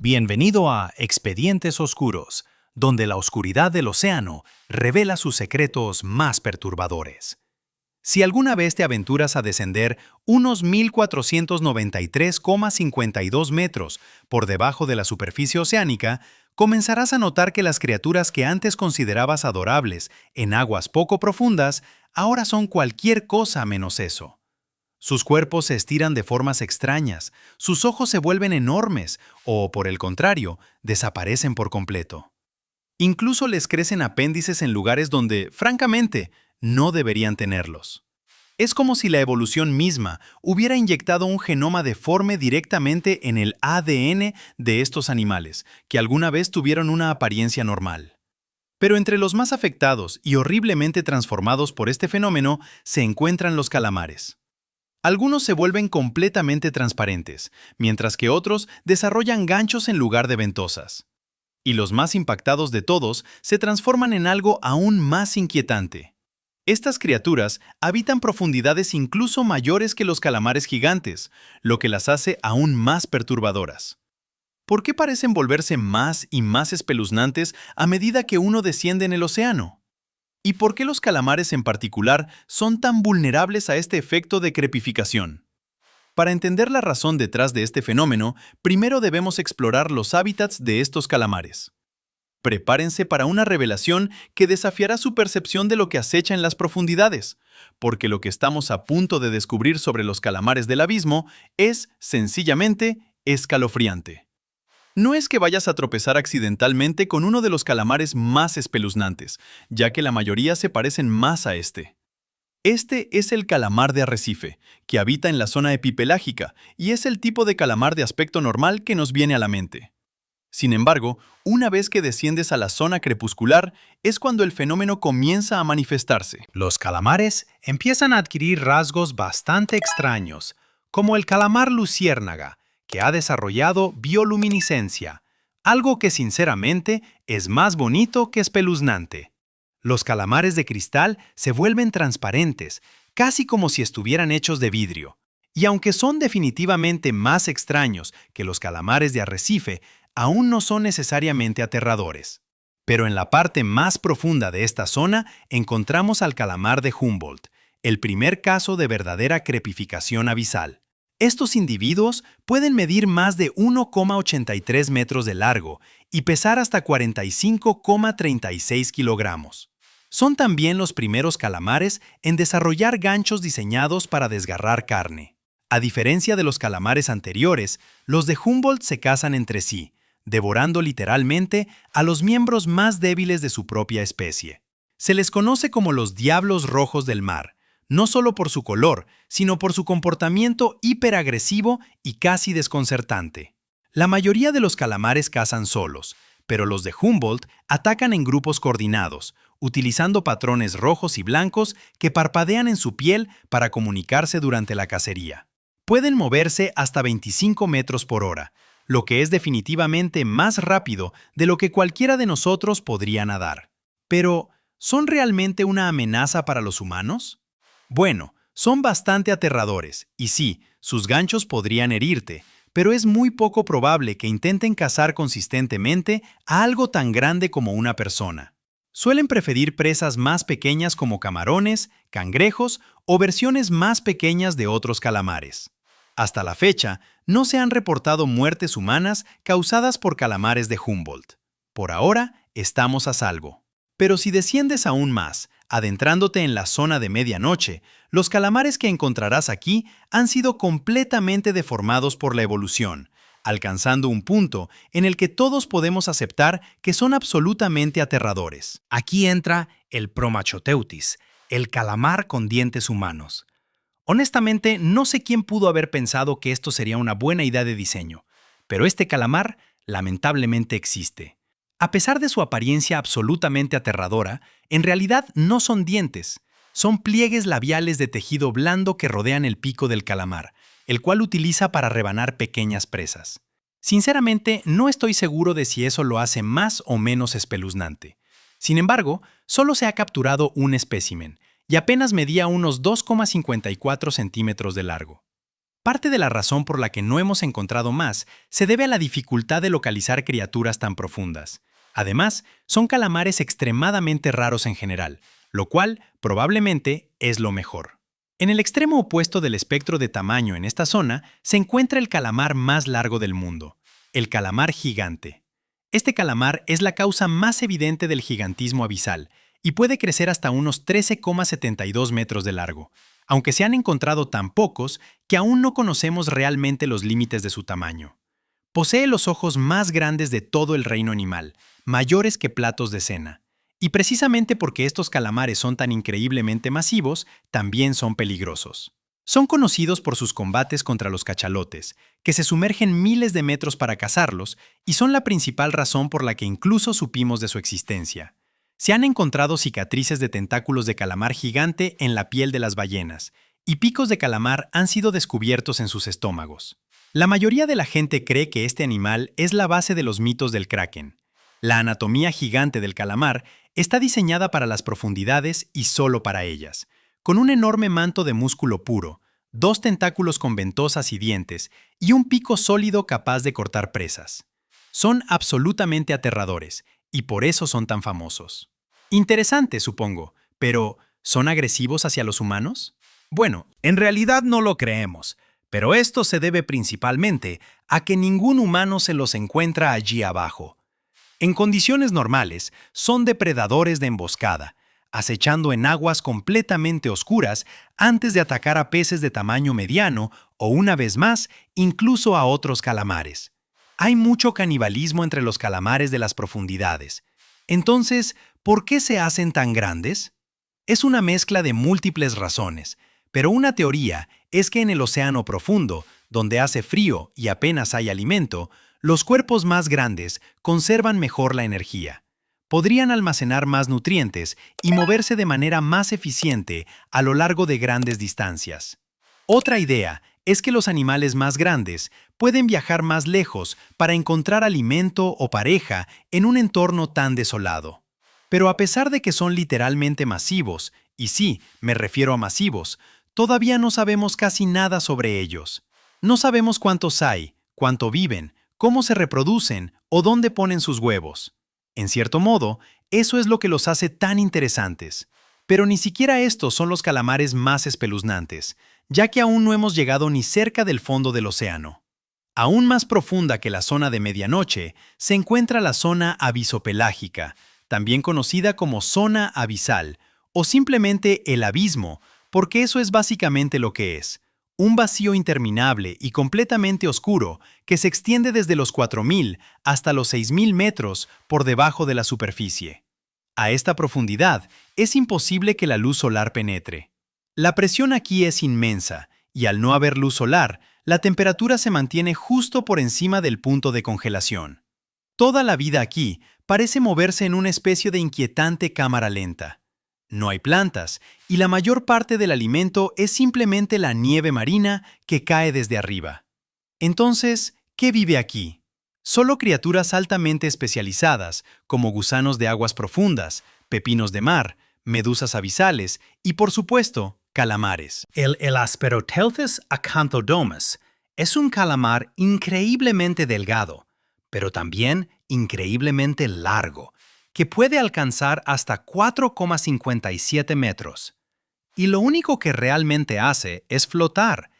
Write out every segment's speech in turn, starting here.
Bienvenido a Expedientes Oscuros, donde la oscuridad del océano revela sus secretos más perturbadores. Si alguna vez te aventuras a descender unos 1493,52 metros por debajo de la superficie oceánica, comenzarás a notar que las criaturas que antes considerabas adorables en aguas poco profundas ahora son cualquier cosa menos eso. Sus cuerpos se estiran de formas extrañas, sus ojos se vuelven enormes o, por el contrario, desaparecen por completo. Incluso les crecen apéndices en lugares donde, francamente, no deberían tenerlos. Es como si la evolución misma hubiera inyectado un genoma deforme directamente en el ADN de estos animales, que alguna vez tuvieron una apariencia normal. Pero entre los más afectados y horriblemente transformados por este fenómeno se encuentran los calamares. Algunos se vuelven completamente transparentes, mientras que otros desarrollan ganchos en lugar de ventosas. Y los más impactados de todos se transforman en algo aún más inquietante. Estas criaturas habitan profundidades incluso mayores que los calamares gigantes, lo que las hace aún más perturbadoras. ¿Por qué parecen volverse más y más espeluznantes a medida que uno desciende en el océano? ¿Y por qué los calamares en particular son tan vulnerables a este efecto de crepificación? Para entender la razón detrás de este fenómeno, primero debemos explorar los hábitats de estos calamares. Prepárense para una revelación que desafiará su percepción de lo que acecha en las profundidades, porque lo que estamos a punto de descubrir sobre los calamares del abismo es, sencillamente, escalofriante. No es que vayas a tropezar accidentalmente con uno de los calamares más espeluznantes, ya que la mayoría se parecen más a este. Este es el calamar de arrecife, que habita en la zona epipelágica y es el tipo de calamar de aspecto normal que nos viene a la mente. Sin embargo, una vez que desciendes a la zona crepuscular, es cuando el fenómeno comienza a manifestarse. Los calamares empiezan a adquirir rasgos bastante extraños, como el calamar luciérnaga, que ha desarrollado bioluminiscencia, algo que sinceramente es más bonito que espeluznante. Los calamares de cristal se vuelven transparentes, casi como si estuvieran hechos de vidrio. Y aunque son definitivamente más extraños que los calamares de arrecife, aún no son necesariamente aterradores. Pero en la parte más profunda de esta zona encontramos al calamar de Humboldt, el primer caso de verdadera crepificación abisal. Estos individuos pueden medir más de 1,83 metros de largo y pesar hasta 45,36 kilogramos. Son también los primeros calamares en desarrollar ganchos diseñados para desgarrar carne. A diferencia de los calamares anteriores, los de Humboldt se cazan entre sí, devorando literalmente a los miembros más débiles de su propia especie. Se les conoce como los diablos rojos del mar, no solo por su color, sino por su comportamiento hiperagresivo y casi desconcertante. La mayoría de los calamares cazan solos, pero los de Humboldt atacan en grupos coordinados, utilizando patrones rojos y blancos que parpadean en su piel para comunicarse durante la cacería. Pueden moverse hasta 25 metros por hora, lo que es definitivamente más rápido de lo que cualquiera de nosotros podría nadar. Pero, ¿son realmente una amenaza para los humanos? Bueno, son bastante aterradores, y sí, sus ganchos podrían herirte, pero es muy poco probable que intenten cazar consistentemente a algo tan grande como una persona. Suelen preferir presas más pequeñas como camarones, cangrejos o versiones más pequeñas de otros calamares. Hasta la fecha, no se han reportado muertes humanas causadas por calamares de Humboldt. Por ahora, estamos a salvo. Pero si desciendes aún más, adentrándote en la zona de medianoche, los calamares que encontrarás aquí han sido completamente deformados por la evolución, alcanzando un punto en el que todos podemos aceptar que son absolutamente aterradores. Aquí entra el Promachoteuthis, el calamar con dientes humanos. Honestamente, no sé quién pudo haber pensado que esto sería una buena idea de diseño, pero este calamar lamentablemente existe. A pesar de su apariencia absolutamente aterradora, en realidad no son dientes, son pliegues labiales de tejido blando que rodean el pico del calamar, el cual utiliza para rebanar pequeñas presas. Sinceramente, no estoy seguro de si eso lo hace más o menos espeluznante. Sin embargo, solo se ha capturado un espécimen, y apenas medía unos 2,54 centímetros de largo. Parte de la razón por la que no hemos encontrado más se debe a la dificultad de localizar criaturas tan profundas. Además, son calamares extremadamente raros en general, lo cual probablemente es lo mejor. En el extremo opuesto del espectro de tamaño en esta zona se encuentra el calamar más largo del mundo, el calamar gigante. Este calamar es la causa más evidente del gigantismo abisal y puede crecer hasta unos 13,72 metros de largo, aunque se han encontrado tan pocos que aún no conocemos realmente los límites de su tamaño. Posee los ojos más grandes de todo el reino animal, mayores que platos de cena. Y precisamente porque estos calamares son tan increíblemente masivos, también son peligrosos. Son conocidos por sus combates contra los cachalotes, que se sumergen miles de metros para cazarlos y son la principal razón por la que incluso supimos de su existencia. Se han encontrado cicatrices de tentáculos de calamar gigante en la piel de las ballenas, y picos de calamar han sido descubiertos en sus estómagos. La mayoría de la gente cree que este animal es la base de los mitos del kraken. La anatomía gigante del calamar está diseñada para las profundidades y solo para ellas, con un enorme manto de músculo puro, 2 tentáculos con ventosas y dientes y un pico sólido capaz de cortar presas. Son absolutamente aterradores y por eso son tan famosos. Interesante, supongo, pero ¿son agresivos hacia los humanos? Bueno, en realidad no lo creemos, pero esto se debe principalmente a que ningún humano se los encuentra allí abajo. En condiciones normales, son depredadores de emboscada, acechando en aguas completamente oscuras antes de atacar a peces de tamaño mediano o, una vez más, incluso a otros calamares. Hay mucho canibalismo entre los calamares de las profundidades. Entonces, ¿por qué se hacen tan grandes? Es una mezcla de múltiples razones, pero una teoría es que en el océano profundo, donde hace frío y apenas hay alimento, los cuerpos más grandes conservan mejor la energía. Podrían almacenar más nutrientes y moverse de manera más eficiente a lo largo de grandes distancias. Otra idea es que los animales más grandes pueden viajar más lejos para encontrar alimento o pareja en un entorno tan desolado. Pero a pesar de que son literalmente masivos, y sí, me refiero a masivos, todavía no sabemos casi nada sobre ellos. No sabemos cuántos hay, cuánto viven, cómo se reproducen o dónde ponen sus huevos. En cierto modo, eso es lo que los hace tan interesantes. Pero ni siquiera estos son los calamares más espeluznantes, ya que aún no hemos llegado ni cerca del fondo del océano. Aún más profunda que la zona de medianoche, se encuentra la zona abisopelágica, también conocida como zona abisal, o simplemente el abismo, porque eso es básicamente lo que es. Un vacío interminable y completamente oscuro que se extiende desde los 4.000 hasta los 6.000 metros por debajo de la superficie. A esta profundidad es imposible que la luz solar penetre. La presión aquí es inmensa y al no haber luz solar, la temperatura se mantiene justo por encima del punto de congelación. Toda la vida aquí parece moverse en una especie de inquietante cámara lenta. No hay plantas, y la mayor parte del alimento es simplemente la nieve marina que cae desde arriba. Entonces, ¿qué vive aquí? Solo criaturas altamente especializadas, como gusanos de aguas profundas, pepinos de mar, medusas abisales y, por supuesto, calamares. El Asperotelthus acanthodomus es un calamar increíblemente delgado, pero también increíblemente largo, que puede alcanzar hasta 4,57 metros. Y lo único que realmente hace es flotar.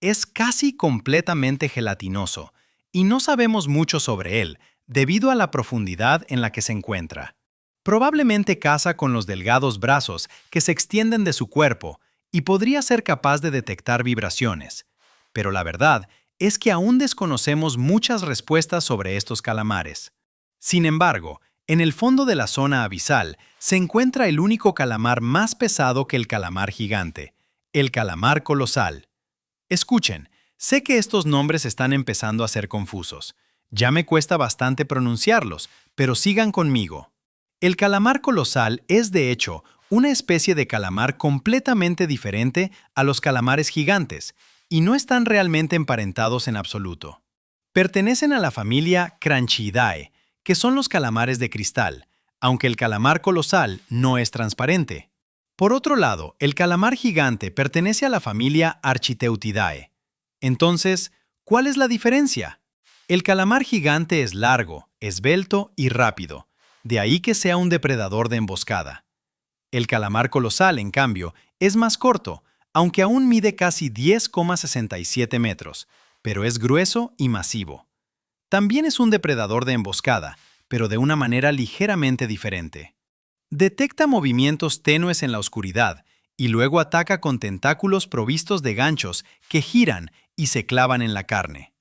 Es casi completamente gelatinoso, y no sabemos mucho sobre él debido a la profundidad en la que se encuentra. Probablemente caza con los delgados brazos que se extienden de su cuerpo y podría ser capaz de detectar vibraciones. Pero la verdad es que aún desconocemos muchas respuestas sobre estos calamares. Sin embargo, en el fondo de la zona abisal se encuentra el único calamar más pesado que el calamar gigante, el calamar colosal. Escuchen, sé que estos nombres están empezando a ser confusos. Ya me cuesta bastante pronunciarlos, pero sigan conmigo. El calamar colosal es, de hecho, una especie de calamar completamente diferente a los calamares gigantes, y no están realmente emparentados en absoluto. Pertenecen a la familia Cranchidae, que son los calamares de cristal, aunque el calamar colosal no es transparente. Por otro lado, el calamar gigante pertenece a la familia Architeutidae. Entonces, ¿cuál es la diferencia? El calamar gigante es largo, esbelto y rápido, de ahí que sea un depredador de emboscada. El calamar colosal, en cambio, es más corto, aunque aún mide casi 10,67 metros, pero es grueso y masivo. También es un depredador de emboscada, pero de una manera ligeramente diferente. Detecta movimientos tenues en la oscuridad y luego ataca con tentáculos provistos de ganchos que giran y se clavan en la carne.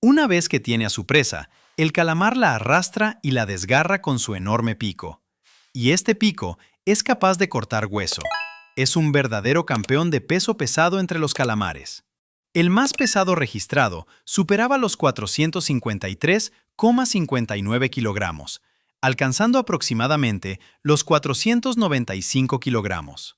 Una vez que tiene a su presa, el calamar la arrastra y la desgarra con su enorme pico. Y este pico es capaz de cortar hueso. Es un verdadero campeón de peso pesado entre los calamares. El más pesado registrado superaba los 453,59 kilogramos, alcanzando aproximadamente los 495 kilogramos.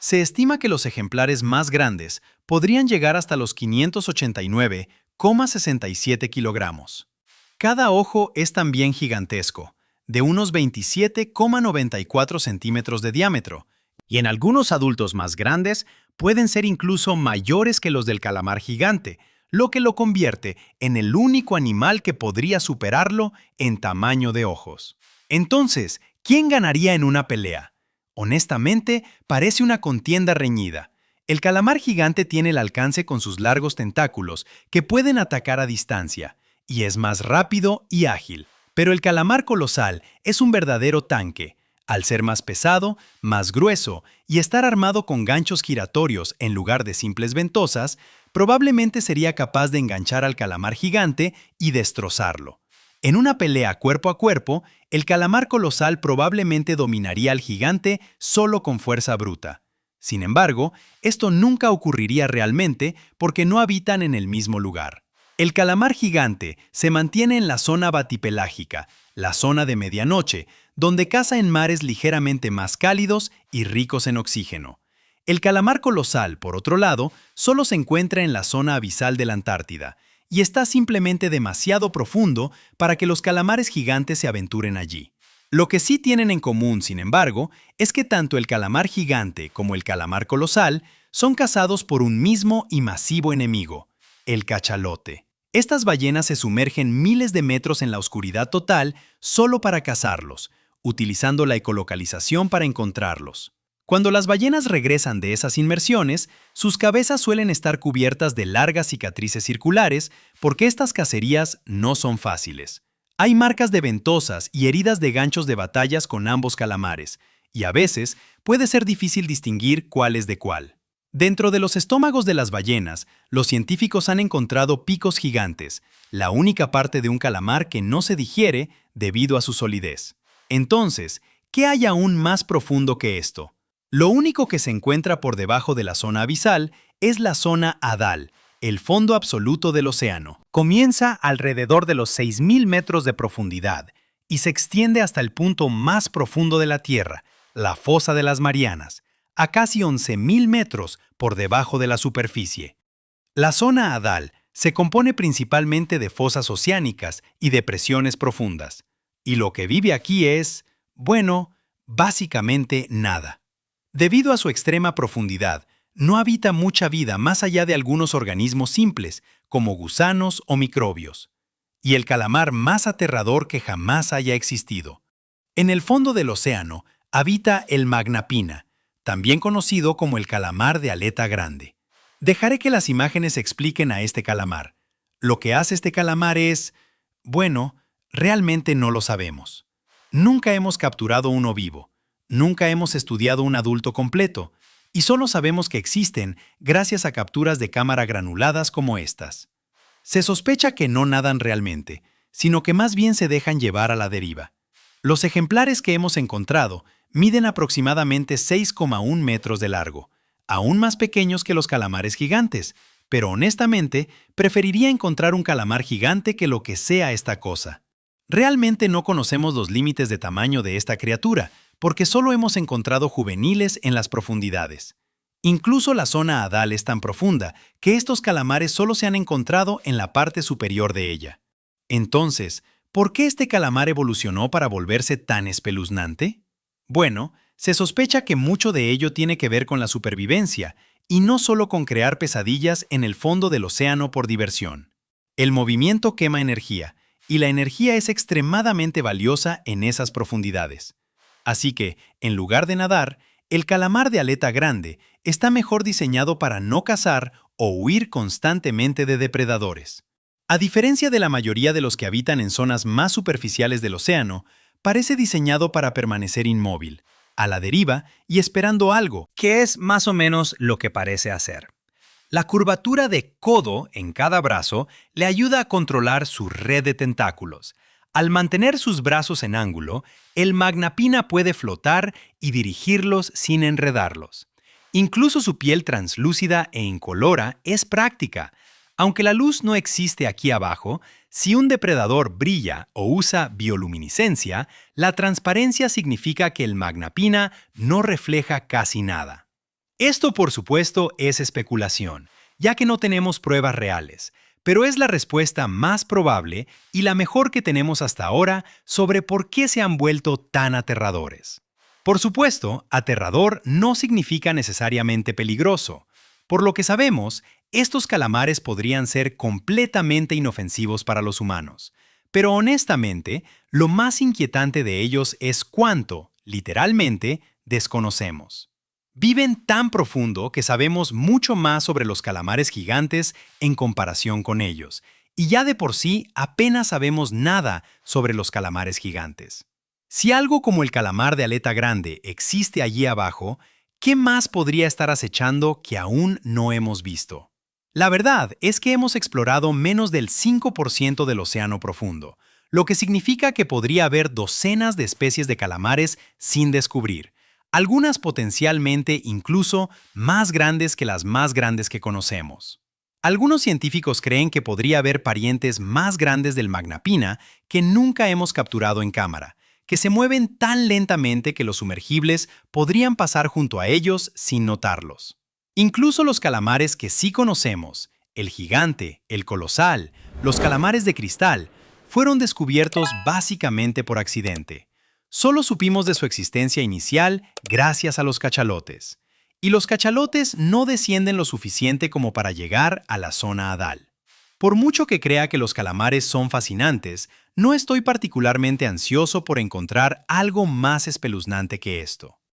Se estima que los ejemplares más grandes podrían llegar hasta los 589,67 kilogramos. Cada ojo es también gigantesco, de unos 27,94 centímetros de diámetro, y en algunos adultos más grandes pueden ser incluso mayores que los del calamar gigante, lo que lo convierte en el único animal que podría superarlo en tamaño de ojos. Entonces, ¿quién ganaría en una pelea? Honestamente, parece una contienda reñida. El calamar gigante tiene el alcance con sus largos tentáculos que pueden atacar a distancia, y es más rápido y ágil. Pero el calamar colosal es un verdadero tanque, al ser más pesado, más grueso y estar armado con ganchos giratorios en lugar de simples ventosas, probablemente sería capaz de enganchar al calamar gigante y destrozarlo. En una pelea cuerpo a cuerpo, el calamar colosal probablemente dominaría al gigante solo con fuerza bruta. Sin embargo, esto nunca ocurriría realmente porque no habitan en el mismo lugar. El calamar gigante se mantiene en la zona batipelágica, la zona de medianoche, donde caza en mares ligeramente más cálidos y ricos en oxígeno. El calamar colosal, por otro lado, solo se encuentra en la zona abisal de la Antártida, y está simplemente demasiado profundo para que los calamares gigantes se aventuren allí. Lo que sí tienen en común, sin embargo, es que tanto el calamar gigante como el calamar colosal son cazados por un mismo y masivo enemigo, el cachalote. Estas ballenas se sumergen miles de metros en la oscuridad total solo para cazarlos, utilizando la ecolocalización para encontrarlos. Cuando las ballenas regresan de esas inmersiones, sus cabezas suelen estar cubiertas de largas cicatrices circulares porque estas cacerías no son fáciles. Hay marcas de ventosas y heridas de ganchos de batallas con ambos calamares, y a veces puede ser difícil distinguir cuál es de cuál. Dentro de los estómagos de las ballenas, los científicos han encontrado picos gigantes, la única parte de un calamar que no se digiere debido a su solidez. Entonces, ¿qué hay aún más profundo que esto? Lo único que se encuentra por debajo de la zona abisal es la zona hadal, el fondo absoluto del océano. Comienza alrededor de los 6.000 metros de profundidad y se extiende hasta el punto más profundo de la Tierra, la fosa de las Marianas, a casi 11.000 metros por debajo de la superficie. La zona hadal se compone principalmente de fosas oceánicas y depresiones profundas. Y lo que vive aquí es, bueno, básicamente nada. Debido a su extrema profundidad, no habita mucha vida más allá de algunos organismos simples, como gusanos o microbios. Y el calamar más aterrador que jamás haya existido. En el fondo del océano habita el Magnapina, también conocido como el calamar de aleta grande. Dejaré que las imágenes expliquen a este calamar. Lo que hace este calamar es, bueno, realmente no lo sabemos. Nunca hemos capturado uno vivo, nunca hemos estudiado un adulto completo, y solo sabemos que existen gracias a capturas de cámara granuladas como estas. Se sospecha que no nadan realmente, sino que más bien se dejan llevar a la deriva. Los ejemplares que hemos encontrado miden aproximadamente 6,1 metros de largo, aún más pequeños que los calamares gigantes, pero honestamente preferiría encontrar un calamar gigante que lo que sea esta cosa. Realmente no conocemos los límites de tamaño de esta criatura, porque solo hemos encontrado juveniles en las profundidades. Incluso la zona hadal es tan profunda que estos calamares solo se han encontrado en la parte superior de ella. Entonces, ¿por qué este calamar evolucionó para volverse tan espeluznante? Bueno, se sospecha que mucho de ello tiene que ver con la supervivencia y no solo con crear pesadillas en el fondo del océano por diversión. El movimiento quema energía, y la energía es extremadamente valiosa en esas profundidades. Así que, en lugar de nadar, el calamar de aleta grande está mejor diseñado para no cazar o huir constantemente de depredadores. A diferencia de la mayoría de los que habitan en zonas más superficiales del océano, parece diseñado para permanecer inmóvil, a la deriva y esperando algo, que es más o menos lo que parece hacer. La curvatura de codo en cada brazo le ayuda a controlar su red de tentáculos. Al mantener sus brazos en ángulo, el Magnapina puede flotar y dirigirlos sin enredarlos. Incluso su piel translúcida e incolora es práctica. Aunque la luz no existe aquí abajo, si un depredador brilla o usa bioluminiscencia, la transparencia significa que el Magnapina no refleja casi nada. Esto, por supuesto, es especulación, ya que no tenemos pruebas reales, pero es la respuesta más probable y la mejor que tenemos hasta ahora sobre por qué se han vuelto tan aterradores. Por supuesto, aterrador no significa necesariamente peligroso. Por lo que sabemos, estos calamares podrían ser completamente inofensivos para los humanos. Pero honestamente, lo más inquietante de ellos es cuánto, literalmente, desconocemos. Viven tan profundo que sabemos mucho más sobre los calamares gigantes en comparación con ellos, y ya de por sí apenas sabemos nada sobre los calamares gigantes. Si algo como el calamar de aleta grande existe allí abajo, ¿qué más podría estar acechando que aún no hemos visto? La verdad es que hemos explorado menos del 5% del océano profundo, lo que significa que podría haber docenas de especies de calamares sin descubrir, algunas potencialmente incluso más grandes que las más grandes que conocemos. Algunos científicos creen que podría haber parientes más grandes del Magnapina que nunca hemos capturado en cámara, que se mueven tan lentamente que los sumergibles podrían pasar junto a ellos sin notarlos. Incluso los calamares que sí conocemos, el gigante, el colosal, los calamares de cristal, fueron descubiertos básicamente por accidente. Solo supimos de su existencia inicial gracias a los cachalotes. Y los cachalotes no descienden lo suficiente como para llegar a la zona hadal. Por mucho que crea que los calamares son fascinantes, no estoy particularmente ansioso por encontrar algo más espeluznante que esto.